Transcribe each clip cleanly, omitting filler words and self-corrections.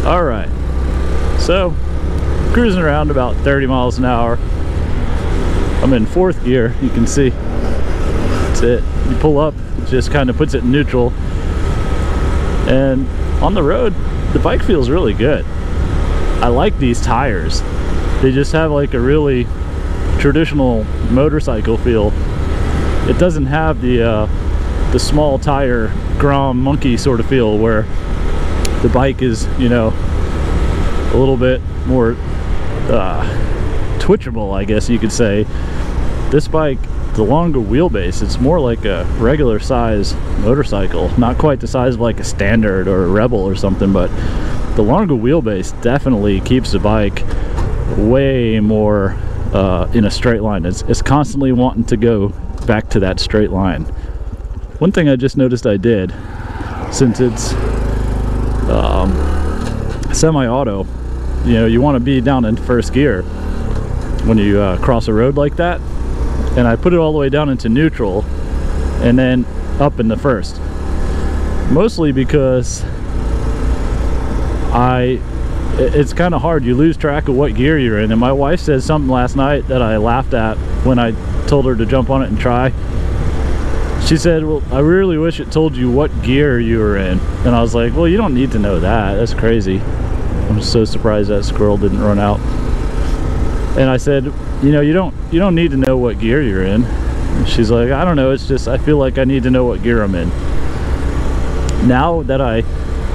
All right, so cruising around about 30 miles an hour. I'm in 4th gear, you can see. That's it. You pull up, it just kind of puts it in neutral. And on the road, the bike feels really good. I like these tires. They just have like a really traditional motorcycle feel. It doesn't have the small tire Grom monkey sort of feel where the bike is, you know, a little bit more twitchable, I guess you could say. This bike, the longer wheelbase, it's more like a regular size motorcycle, not quite the size of like a Standard or a Rebel or something, but the longer wheelbase definitely keeps the bike way more in a straight line. It's constantly wanting to go back to that straight line. One thing I just noticed I did, since it's semi-auto, you know, you want to be down in 1st gear when you cross a road like that, and I put it all the way down into neutral and then up in the 1st, mostly because it's kind of hard. You lose track of what gear you're in, and my wife said something last night that I laughed at when I told her to jump on it and try. She said, well, I really wish it told you what gear you were in. And I was like, well, you don't need to know that. That's crazy. I'm so surprised that squirrel didn't run out. And I said, you know, you don't need to know what gear you're in. And she's like, I don't know, it's just I feel like I need to know what gear I'm in. Now that I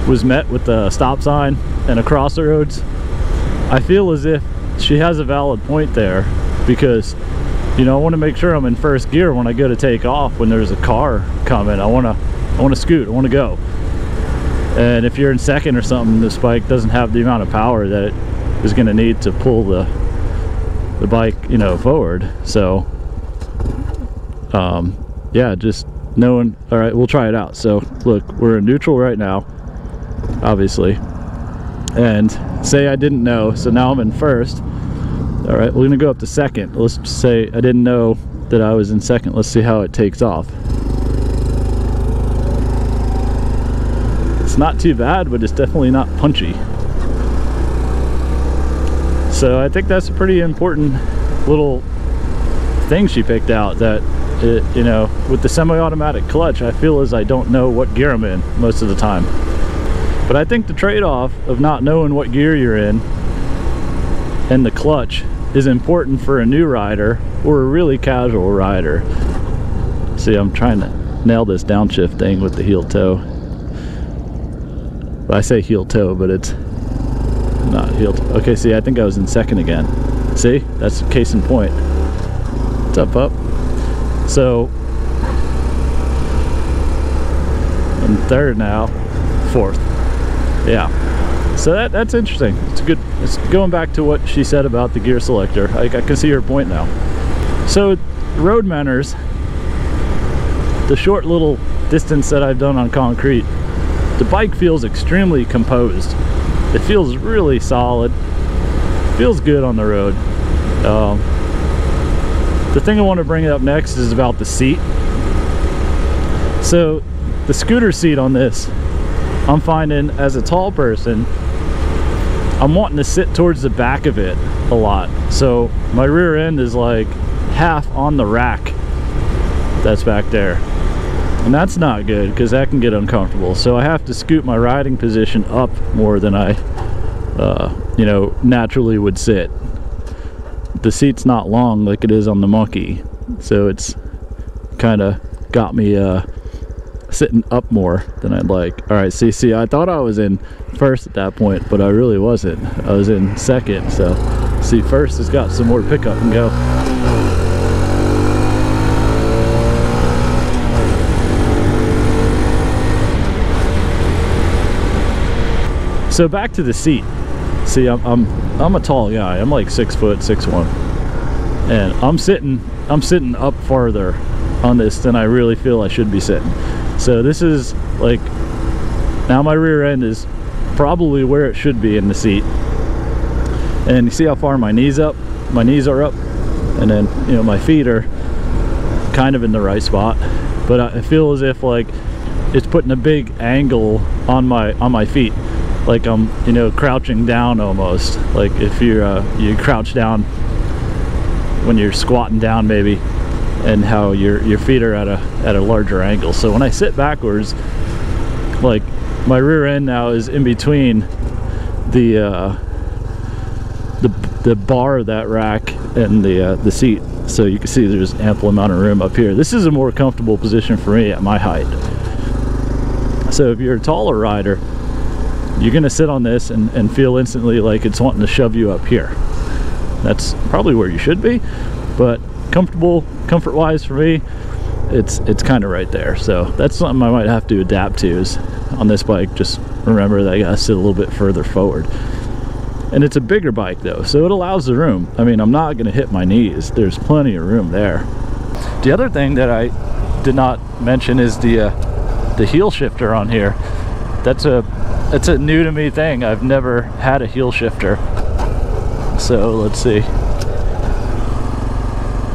was met with a stop sign and a crossroads, I feel as if she has a valid point there, because, you know, I want to make sure I'm in 1st gear when I go to take off. When there's a car coming, I want to scoot, I want to go. And if you're in 2nd or something, this bike doesn't have the amount of power that it is going to need to pull the bike, you know, forward. So yeah, just knowing. All right, we'll try it out. So look, we're in neutral right now, obviously, and say I didn't know, so now I'm in 1st. All right, we're gonna go up to 2nd. Let's say I didn't know that I was in 2nd. Let's see how it takes off. It's not too bad, but it's definitely not punchy. So I think that's a pretty important little thing she picked out, that it, you know, with the semi-automatic clutch, I feel as I don't know what gear I'm in most of the time. But I think the trade-off of not knowing what gear you're in and the clutch is important for a new rider or a really casual rider. See, I'm trying to nail this downshift thing with the heel toe. I say heel toe, but it's not heel toe. Okay, see, I think I was in 2nd again. See, that's case in point. It's up. So I'm 3rd now, 4th. Yeah. So that's interesting. It's good. It's going back to what she said about the gear selector. I can see her point now. So road manners, the short little distance that I've done on concrete, the bike feels extremely composed. It feels really solid. Feels good on the road. The thing I want to bring up next is about the seat. So the scooter seat on this, I'm finding as a tall person, I'm wanting to sit towards the back of it a lot. So my rear end is like half on the rack that's back there. And that's not good, because that can get uncomfortable. So I have to scoot my riding position up more than I, you know, naturally would sit. The seat's not long like it is on the Monkey, so it's kind of got me sitting up more than I'd like. All right, see, I thought I was in 1st at that point, but I really wasn't. I was in 2nd. So see, 1st has got some more pickup and go. So back to the seat. See, I'm a tall guy. I'm like 6 foot, 6'1", and I'm sitting up farther on this than I really feel I should be sitting. So this is like, now my rear end is probably where it should be in the seat. And you see how far my knees up? My knees are up, and then, you know, my feet are kind of in the right spot. But I feel as if like it's putting a big angle on my feet. like I'm, you know, crouching down almost. Like if you're you crouch down when you're squatting down maybe, and how your feet are at a larger angle. So when I sit backwards, like my rear end now is in between the bar of that rack and the seat, so you can see there's ample amount of room up here. This is a more comfortable position for me at my height. So if you're a taller rider, you're gonna sit on this and feel instantly like it's wanting to shove you up here. That's probably where you should be, but comfort wise for me, it's kind of right there. So that's something I might have to adapt to, is on this bike, just remember that I gotta sit a little bit further forward. And it's a bigger bike though, so it allows the room. I mean, I'm not gonna hit my knees. There's plenty of room there. The other thing that I did not mention is the heel shifter on here. That's a new to me thing. I've never had a heel shifter. So let's see.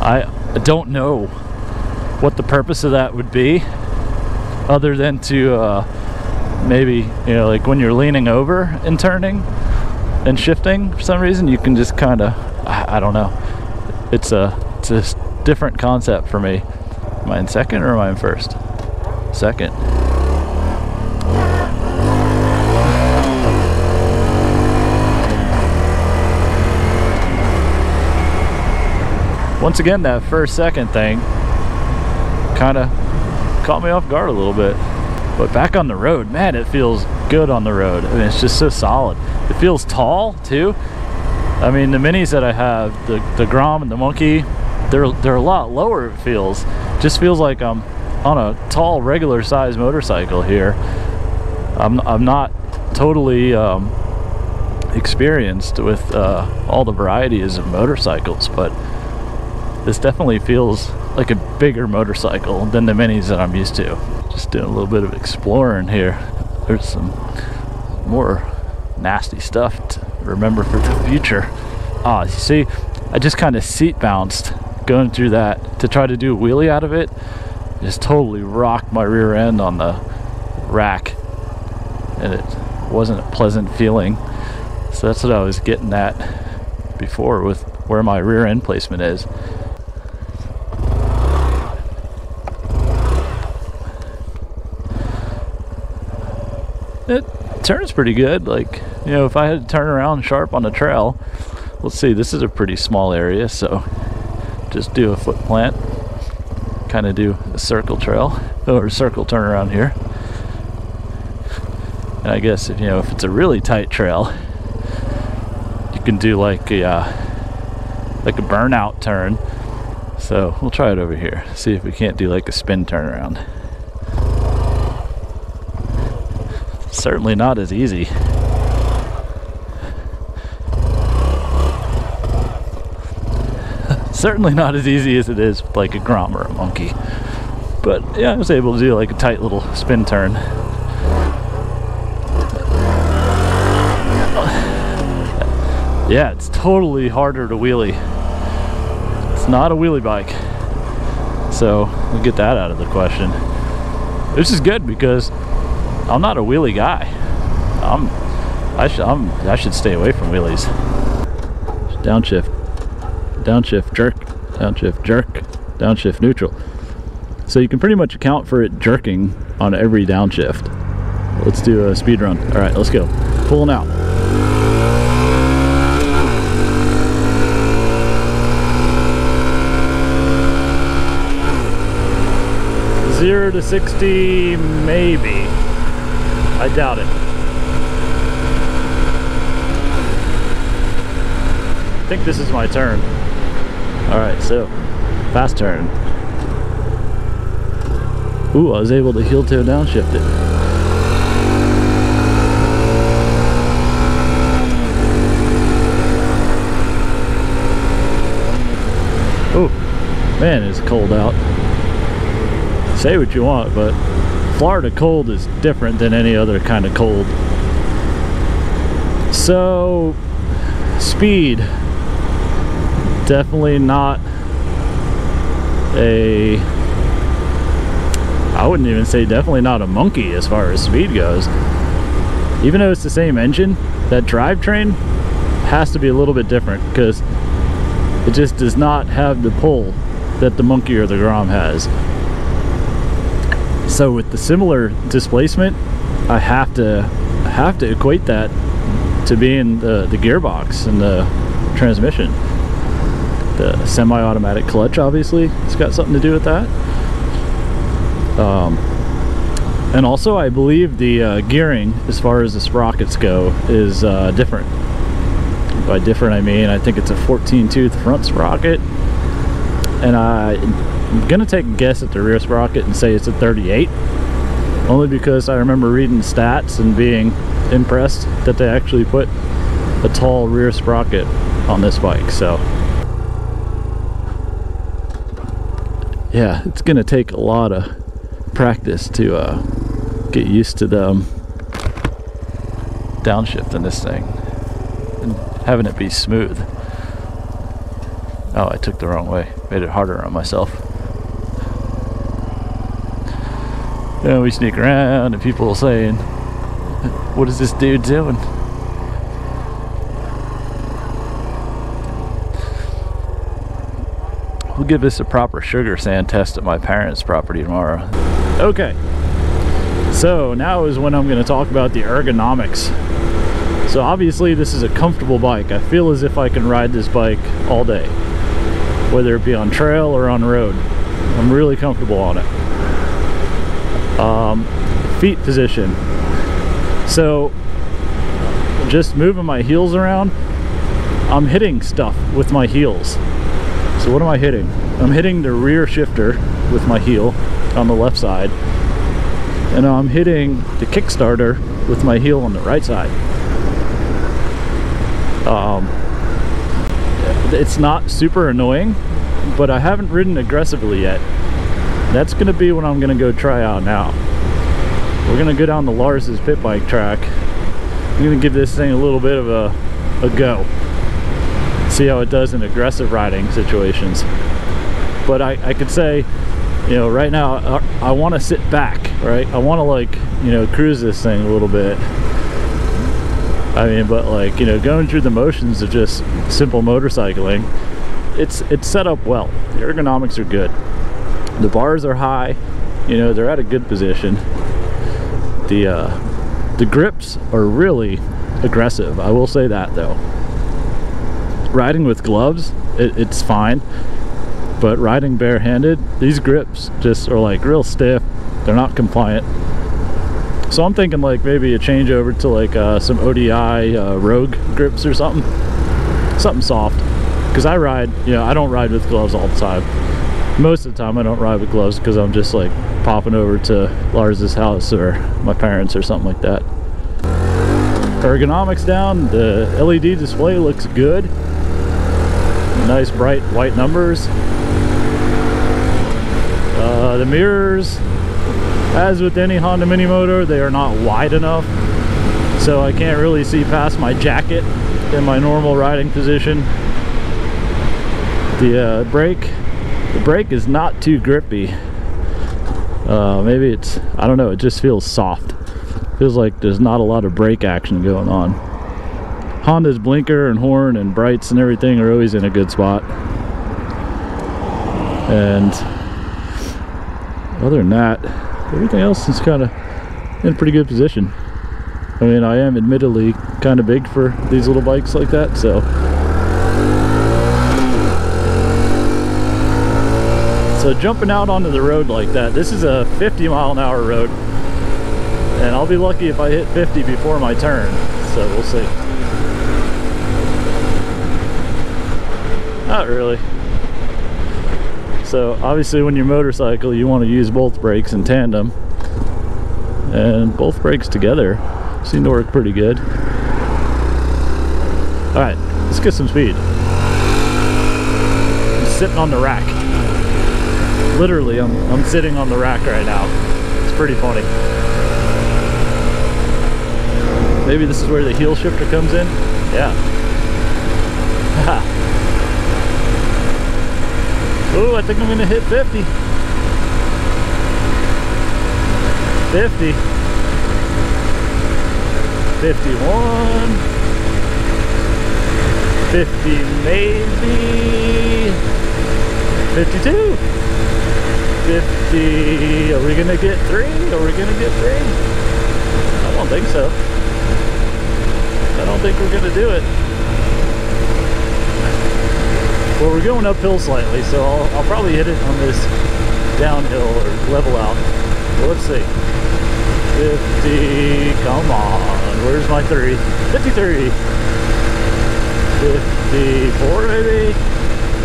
I don't know what the purpose of that would be, other than to maybe, you know, like when you're leaning over and turning and shifting, for some reason you can just kind of, I don't know. It's a different concept for me. Am I in second or am I in first? Second. Once again, that first second thing kind of caught me off guard a little bit. But back on the road, man, it feels good on the road. I mean, it's just so solid. It feels tall too. I mean, the minis that I have, the Grom and the Monkey, they're a lot lower. It feels, just feels like I'm on a tall, regular size motorcycle here. I'm not totally experienced with all the varieties of motorcycles, but this definitely feels like a bigger motorcycle than the minis that I'm used to. Just doing a little bit of exploring here. There's some more nasty stuff to remember for the future. Ah, you see, I just kind of seat bounced going through that to try to do a wheelie out of it. Just totally rocked my rear end on the rack, and it wasn't a pleasant feeling. So that's what I was getting at before with where my rear end placement is. It turns pretty good. Like, you know, if I had to turn around sharp on the trail, let's see, this is a pretty small area, so just do a foot plant, kind of do a circle trail or a circle turn around here. And I guess if, you know, if it's a really tight trail, you can do like a burnout turn. So we'll try it over here, see if we can't do like a spin turnaround. Certainly not as easy. Certainly not as easy as it is with like a Grom or a Monkey. But yeah, I was able to do like a tight little spin turn. Yeah, it's totally harder to wheelie. It's not a wheelie bike. So we'll get that out of the question. This is good because I'm not a wheelie guy. I should stay away from wheelies. Downshift, downshift, jerk, downshift, jerk, downshift, neutral. So you can pretty much account for it jerking on every downshift. Let's do a speed run. All right, let's go. Pulling out. Zero to 60, maybe. I doubt it. I think this is my turn. Alright, so fast turn. Ooh, I was able to heel toe downshift it. Oh, man, it's cold out. Say what you want, but Florida cold is different than any other kind of cold. So, speed, definitely not a, I wouldn't even say definitely not a Monkey as far as speed goes. even though it's the same engine, that drivetrain has to be a little bit different because it just does not have the pull that the Monkey or the Grom has. So with the similar displacement, I have to equate that to being the gearbox and the transmission. The semi-automatic clutch, obviously, it's got something to do with that. And also I believe the gearing, as far as the sprockets go, is different. By different I mean, I think it's a 14 tooth front sprocket, and I'm gonna take a guess at the rear sprocket and say it's a 38, only because I remember reading stats and being impressed that they actually put a tall rear sprocket on this bike. So yeah, it's gonna take a lot of practice to get used to the downshift in this thing and having it be smooth. Oh, I took the wrong way, made it harder on myself. And we sneak around and people saying, what is this dude doing? We'll give this a proper sugar sand test at my parents' property tomorrow. Okay, so now is when I'm going to talk about the ergonomics. So obviously this is a comfortable bike. I feel as if I can ride this bike all day, whether it be on trail or on road. I'm really comfortable on it. Feet position. So just moving my heels around, I'm hitting stuff with my heels. So what am I hitting? I'm hitting the rear shifter with my heel on the left side, and I'm hitting the Kickstarter with my heel on the right side. It's not super annoying, but I haven't ridden aggressively yet. That's gonna be what I'm gonna go try out now. We're gonna go down to Lars's pit bike track. I'm gonna give this thing a little bit of a go. See how it does in aggressive riding situations. But I could say, you know, right now I want to sit back, right? I want to, like, you know, cruise this thing a little bit. I mean, but like, you know, going through the motions of just simple motorcycling, it's set up well. The ergonomics are good. The bars are high, you know, they're at a good position. The grips are really aggressive, I will say that though. Riding with gloves, it's fine, but riding barehanded, these grips just are like real stiff. They're not compliant. So I'm thinking like maybe a change over to like some ODI Rogue grips or something soft, because I ride, you know, I don't ride with gloves all the time. Most of the time I don't ride with gloves because I'm just like popping over to Lars's house or my parents or something like that. Ergonomics down, the LED display looks good. Nice bright white numbers. The mirrors, as with any Honda mini motor, they are not wide enough, so I can't really see past my jacket in my normal riding position. The brake is not too grippy. Maybe it's, I don't know, it just feels soft. Feels like there's not a lot of brake action going on. Honda's blinker and horn and brights and everything are always in a good spot. And other than that, everything else is kind of in a pretty good position. I mean, I am admittedly kind of big for these little bikes like that, so. So jumping out onto the road like that, this is a 50-mile-an-hour road, and I'll be lucky if I hit 50 before my turn, so we'll see. Not really. So obviously when you motorcycle, you want to use both brakes in tandem, and both brakes together seem to work pretty good. Alright, let's get some speed. I'm sitting on the rack. Literally, I'm sitting on the rack right now. It's pretty funny. Maybe this is where the heel shifter comes in? Yeah. Oh, I think I'm gonna hit 50. 50. 51, 50 maybe, 52, 50. Are we gonna get 3? Are we gonna get 3? I don't think so. I don't think we're gonna do it. Well, we're going uphill slightly, so I'll probably hit it on this downhill or level out. Well, let's see. 50, come on. Where's my 3? 53. 54 maybe.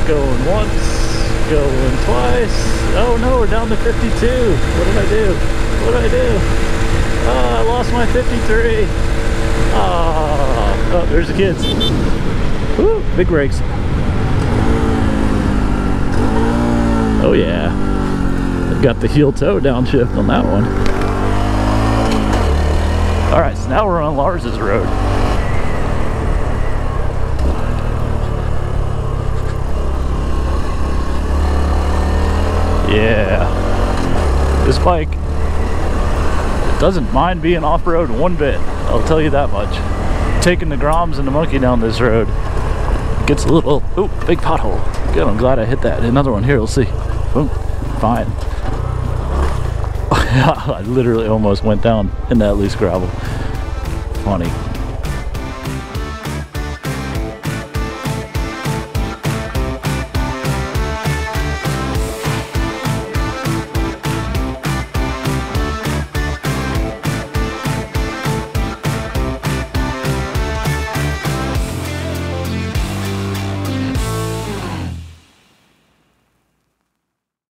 Going once, going twice. Oh no, we're down to 52. What did I do? What did I do? Oh, I lost my 53. Oh, there's the kids. Woo, big brakes. Oh yeah, I've got the heel toe downshift on that one. All right, so now we're on Lars's road. Yeah, this bike, it doesn't mind being off-road one bit, I'll tell you that much. Taking the Groms and the Monkey down this road gets a little, oh, big pothole. Good, I'm glad I hit that. Another one here, we'll see. Boom, fine. I literally almost went down in that loose gravel. Funny.